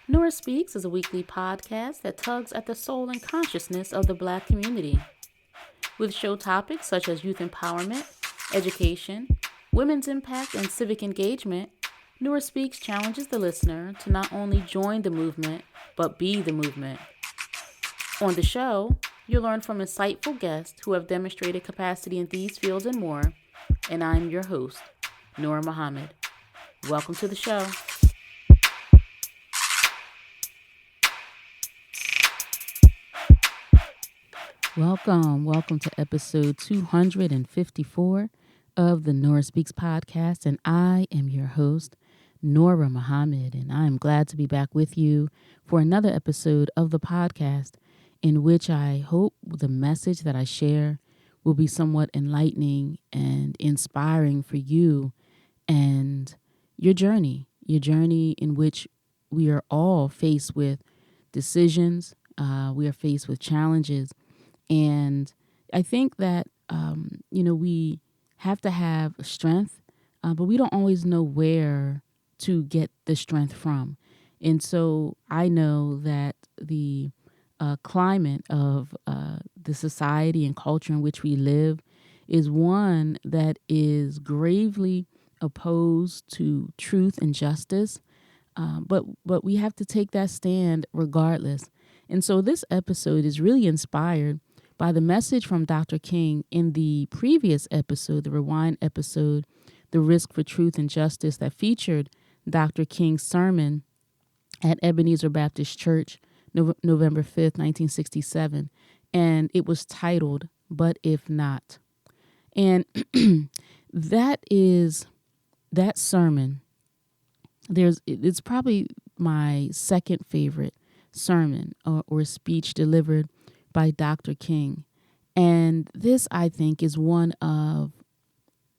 Nora Speaks is a weekly podcast that tugs at the soul and consciousness of the Black community. With show topics such as youth empowerment, education, women's impact, and civic engagement, Nora Speaks challenges the listener to not only join the movement, but be the movement. On the show, you'll learn from insightful guests who have demonstrated capacity in these fields and more, and I'm your host, Nora Muhammad. Welcome to the show. Welcome to episode 254 of the Nora Speaks podcast, and I am your host, Nora Muhammad, and I am glad to be back with you for another episode of the podcast in which I hope the message that I share will be somewhat enlightening and inspiring for you and your journey in which we are all faced with decisions, we are faced with challenges. And I think that, we have to have strength, but we don't always know where to get the strength from. And so I know that the climate of the society and culture in which we live is one that is gravely opposed to truth and justice. But we have to take that stand regardless. And so this episode is really inspired by the message from Dr. King in the previous episode, the Rewind episode, The Risk for Truth and Justice, that featured Dr. King's sermon at Ebenezer Baptist Church, November 5th, 1967. And it was titled, But If Not. And that sermon, it's probably my second favorite sermon or speech delivered by Dr. King. And this, I think, is one of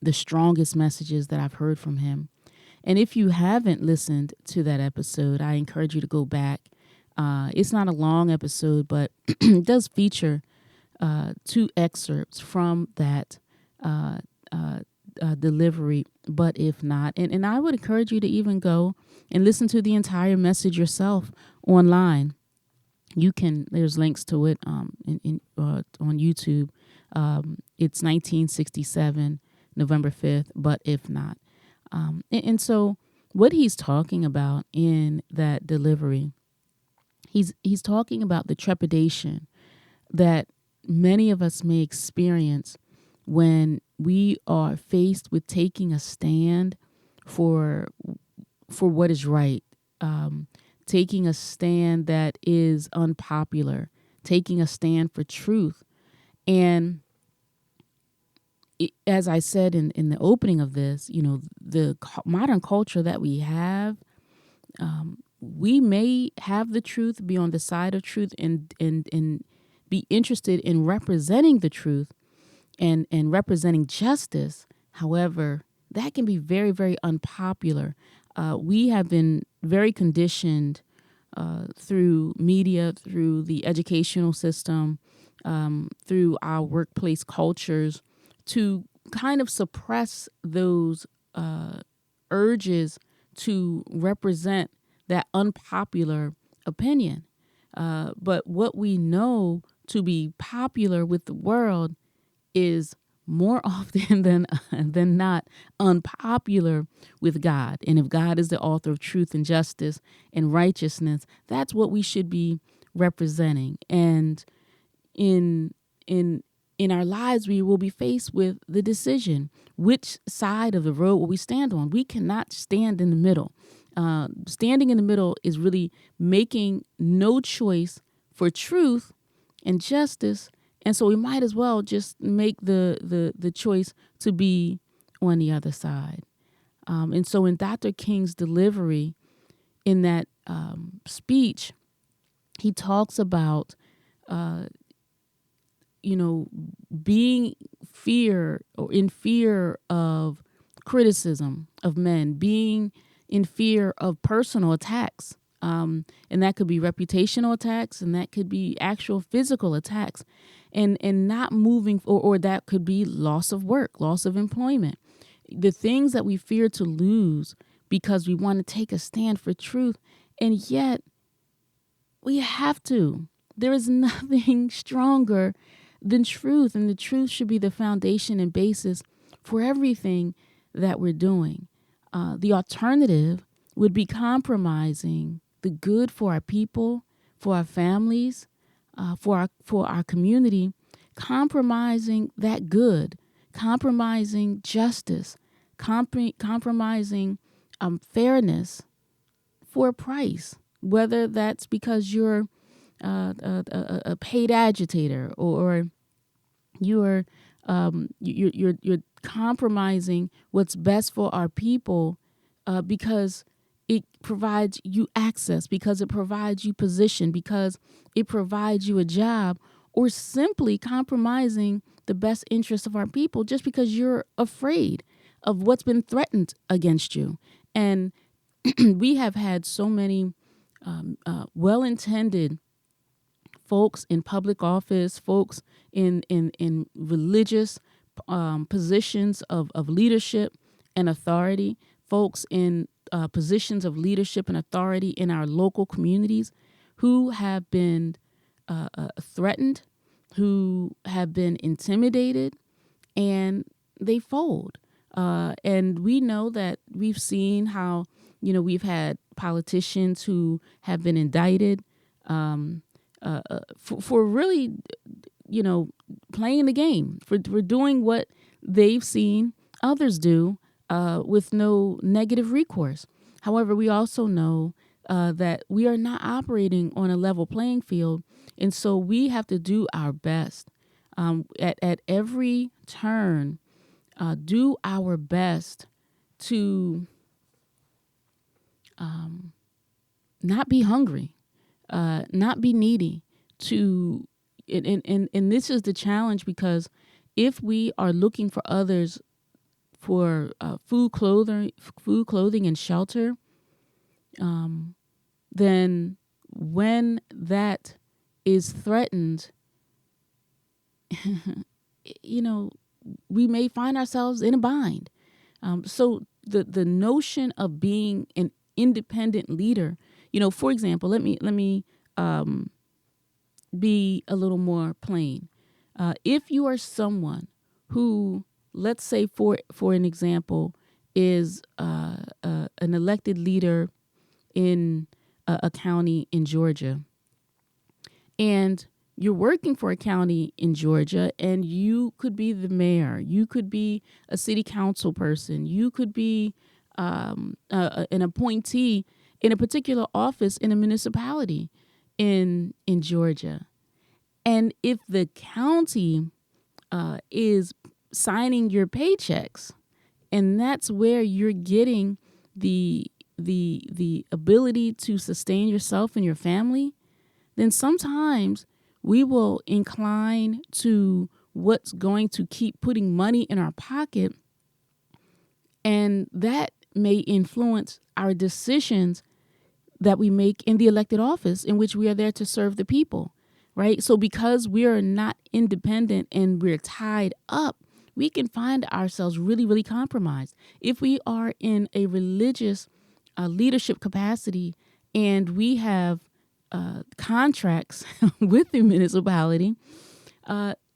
the strongest messages that I've heard from him. And if you haven't listened to that episode, I encourage you to go back. It's not a long episode, but it does feature two excerpts from that delivery, but if not. And I would encourage you to even go and listen to the entire message yourself online. There's links to it on YouTube. It's 1967, November 5th, but if not. And so what he's talking about in that delivery, he's talking about the trepidation that many of us may experience when we are faced with taking a stand for what is right. Taking a stand that is unpopular, taking a stand for truth. And as I said in the opening of this, the modern culture that we have, we may have the truth, be on the side of truth, and be interested in representing the truth and representing justice. However, that can be very, very unpopular. We have been very conditioned through media, through the educational system, through our workplace cultures to kind of suppress those urges to represent that unpopular opinion. But what we know to be popular with the world is more often than not unpopular with God. And if God is the author of truth and justice and righteousness, that's what we should be representing. And in our lives, we will be faced with the decision, which side of the road will we stand on? We cannot stand in the middle. Standing in the middle is really making no choice for truth and justice. And so we might as well just make the choice to be on the other side. And so in Dr. King's delivery in that speech, he talks about, being fear or in fear of criticism of men, being in fear of personal attacks. And that could be reputational attacks, and that could be actual physical attacks, and not moving, or that could be loss of work, loss of employment. The things that we fear to lose because we want to take a stand for truth. And yet We have to. There is nothing stronger than truth, and the truth should be the foundation and basis for everything that we're doing. The alternative would be compromising the good for our people, for our families, for our community, compromising that good, compromising justice, compromising fairness for a price, whether that's because you're a paid agitator, or you're compromising what's best for our people because it provides you access, because it provides you position, because it provides you a job, or simply compromising the best interest of our people just because you're afraid of what's been threatened against you. And we have had so many well-intended folks in public office, folks in religious positions of leadership and authority, folks in positions of leadership and authority in our local communities who have been threatened, who have been intimidated, and they fold. And we know that we've seen how, we've had politicians who have been indicted for really, playing the game, for doing what they've seen others do with no negative recourse. However, we also know that we are not operating on a level playing field, and so we have to do our best at every turn, do our best to not be hungry, not be needy. And this is the challenge, because if we are looking for others for food, clothing, and shelter, then when that is threatened, we may find ourselves in a bind. So the notion of being an independent leader, for example, let me be a little more plain. If you are someone who, let's say for an example, is an elected leader in a county in Georgia, and you're working for a county in Georgia, and you could be the mayor, you could be a city council person, you could be an appointee in a particular office in a municipality in Georgia. And if the county is signing your paychecks, and that's where you're getting the ability to sustain yourself and your family, then sometimes we will incline to what's going to keep putting money in our pocket, and that may influence our decisions that we make in the elected office in which we are there to serve the people, right? So because we are not independent and we're tied up, we can find ourselves really, really compromised. If we are in a religious leadership capacity and we have contracts with the municipality,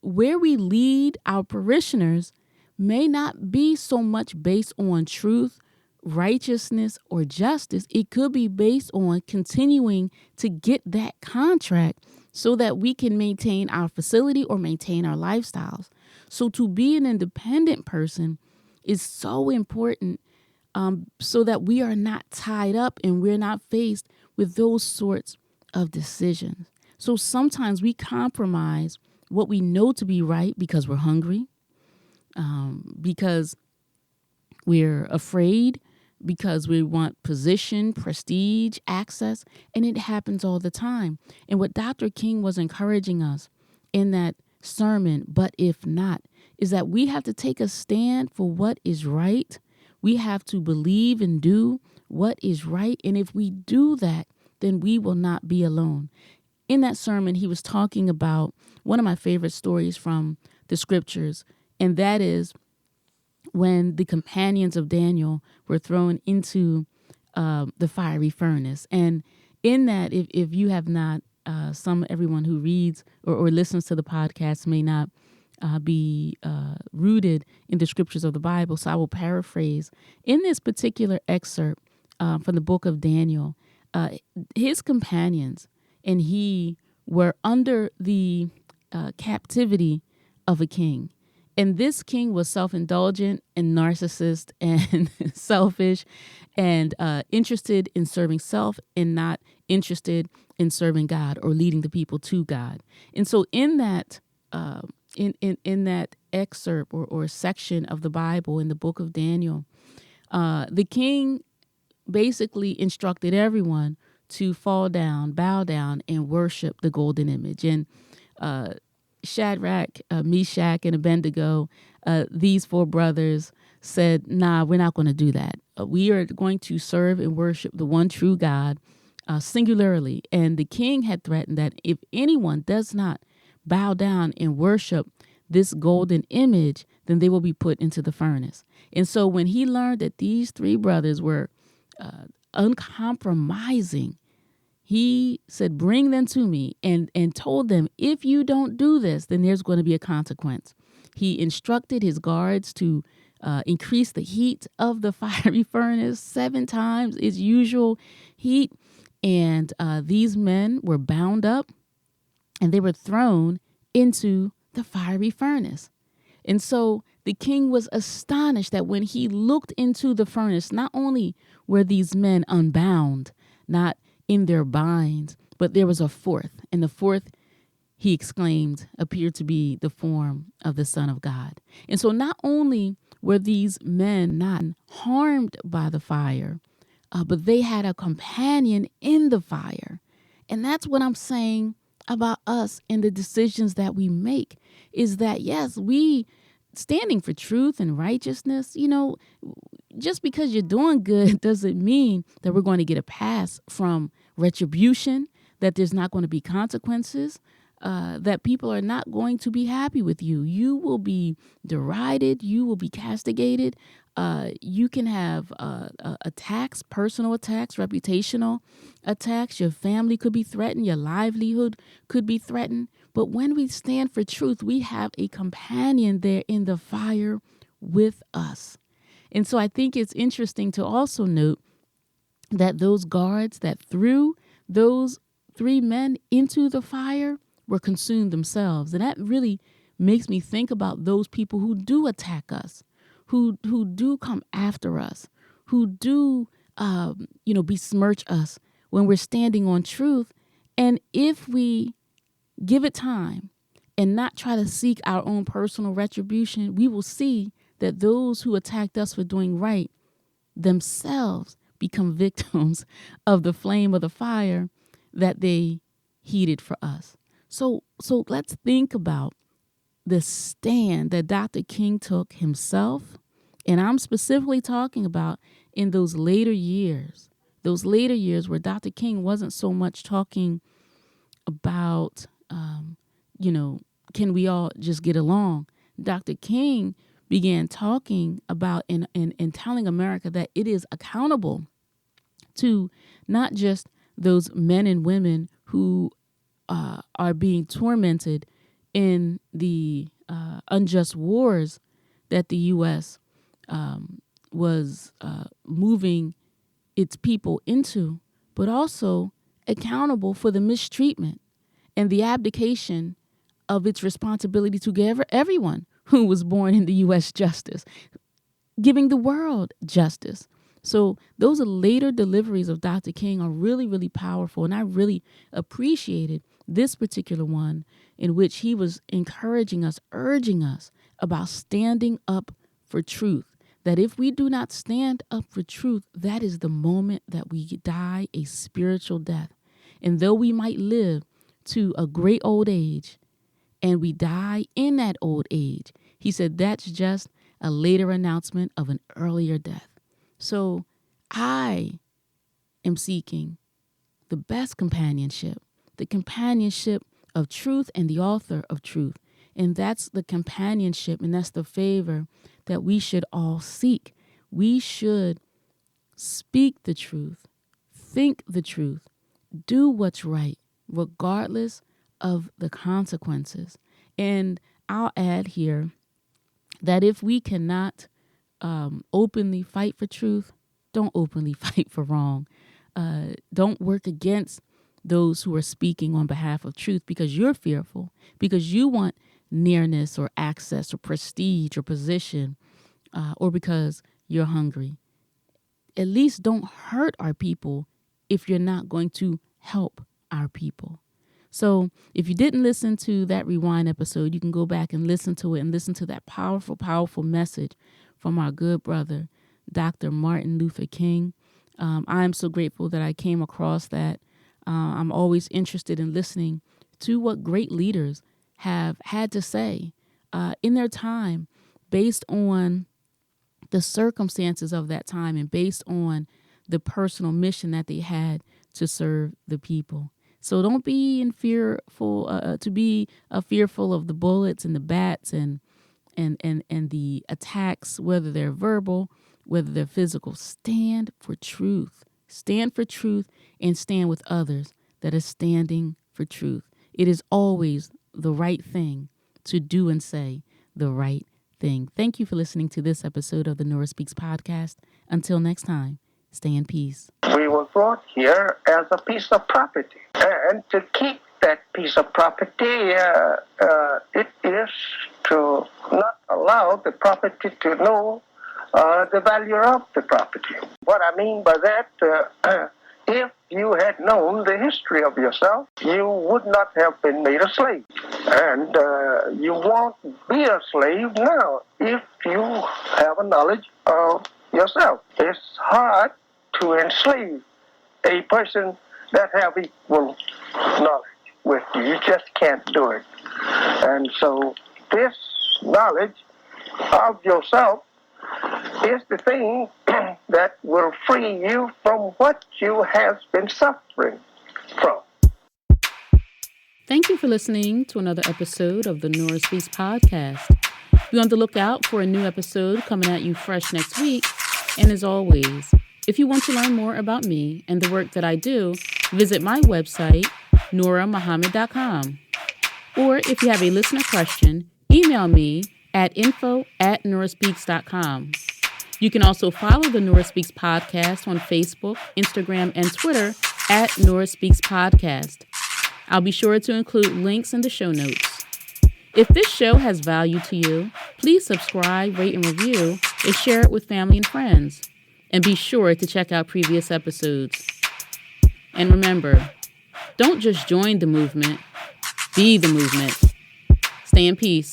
where we lead our parishioners may not be so much based on truth, righteousness, or justice. It could be based on continuing to get that contract so that we can maintain our facility or maintain our lifestyles. So to be an independent person is so important, so that we are not tied up and we're not faced with those sorts of decisions. So sometimes we compromise what we know to be right because we're hungry, because we're afraid, because we want position, prestige, access, and it happens all the time. And what Dr. King was encouraging us in that sermon, but if not, is that we have to take a stand for what is right. We have to believe and do what is right. And if we do that, then we will not be alone. In that sermon, he was talking about one of my favorite stories from the scriptures, and that is when the companions of Daniel were thrown into the fiery furnace. And in that, if you have not, everyone who reads or listens to the podcast may not be rooted in the scriptures of the Bible. So I will paraphrase. In this particular excerpt from the book of Daniel, his companions and he were under the captivity of a king. And this king was self-indulgent and narcissist and selfish and interested in serving self and not interested in serving God or leading the people to God. And so in that in that excerpt or section of the Bible in the book of Daniel, the king basically instructed everyone to fall down, bow down, and worship the golden image. And Shadrach, Meshach, and Abednego, these four brothers said, nah, we're not going to do that. We are going to serve and worship the one true God singularly. And the king had threatened that if anyone does not bow down and worship this golden image, then they will be put into the furnace. And so when he learned that these three brothers were uncompromising, he said, bring them to me, and told them, if you don't do this, then there's going to be a consequence. He instructed his guards to increase the heat of the fiery furnace 7 times its usual heat. And these men were bound up and they were thrown into the fiery furnace. And so the king was astonished that when he looked into the furnace, not only were these men unbound, not in their binds, but there was a fourth. And the fourth, he exclaimed, appeared to be the form of the Son of God. And so not only were these men not harmed by the fire, but they had a companion in the fire. And that's what I'm saying about us and the decisions that we make, is that, yes, we standing for truth and righteousness, just because you're doing good doesn't mean that we're going to get a pass from retribution, that there's not going to be consequences, that people are not going to be happy with you. You will be derided. You will be castigated. You can have attacks, personal attacks, reputational attacks. Your family could be threatened. Your livelihood could be threatened. But when we stand for truth, we have a companion there in the fire with us. And so I think it's interesting to also note that those guards that threw those 3 men into the fire were consumed themselves. And that really makes me think about those people who do attack us, who do come after us, who do, besmirch us when we're standing on truth. And if we give it time and not try to seek our own personal retribution, we will see that those who attacked us for doing right themselves become victims of the flame of the fire that they heated for us. So let's think about the stand that Dr. King took himself. And I'm specifically talking about in those later years where Dr. King wasn't so much talking about, can we all just get along? Dr. King began talking about and telling America that it is accountable to not just those men and women who are being tormented in the unjust wars that the U.S. Was moving its people into, but also accountable for the mistreatment and the abdication of its responsibility to give everyone who was born in the U.S. justice, giving the world justice. So those are later deliveries of Dr. King are really, really powerful. And I really appreciated this particular one in which he was encouraging us, urging us about standing up for truth. That if we do not stand up for truth, that is the moment that we die a spiritual death. And though we might live to a great old age and we die in that old age, he said that's just a later announcement of an earlier death. So I am seeking the best companionship, the companionship of truth and the author of truth. And that's the companionship and that's the favor that we should all seek. We should speak the truth, think the truth, do what's right, regardless of the consequences. And I'll add here that if we cannot openly fight for truth, don't openly fight for wrong. Don't work against those who are speaking on behalf of truth because you're fearful, because you want nearness or access or prestige or position, or because you're hungry. At least don't hurt our people if you're not going to help our people. So if you didn't listen to that rewind episode, you can go back and listen to it and listen to that powerful, powerful message from our good brother, Dr. Martin Luther King. I'm so grateful that I came across that. I'm always interested in listening to what great leaders have had to say in their time based on the circumstances of that time and based on the personal mission that they had to serve the people. So don't be fearful of the bullets and the bats and the attacks, whether they're verbal, whether they're physical. Stand for truth. Stand for truth and stand with others that are standing for truth. It is always the right thing to do and say the right thing. Thank you for listening to this episode of the Nora Speaks podcast. Until next time, stay in peace. We were brought here as a piece of property. And to keep that piece of property, it is to not allow the property to know the value of the property. What I mean by that, if you had known the history of yourself, you would not have been made a slave. And you won't be a slave now if you have a knowledge of yourself. It's hard to enslave a person that have equal knowledge with you. You just can't do it. And so this knowledge of yourself is the thing that will free you from what you have been suffering from. Thank you for listening to another episode of the Nora Speaks podcast. Be on the lookout for a new episode coming at you fresh next week. And as always, if you want to learn more about me and the work that I do, visit my website, norahmuhammad.com. Or if you have a listener question, email me at info@norahspeaks.com. You can also follow the Nora Speaks podcast on Facebook, Instagram, and Twitter at Nora Speaks Podcast. I'll be sure to include links in the show notes. If this show has value to you, please subscribe, rate, and review, and share it with family and friends. And be sure to check out previous episodes. And remember, don't just join the movement, be the movement. Stay in peace.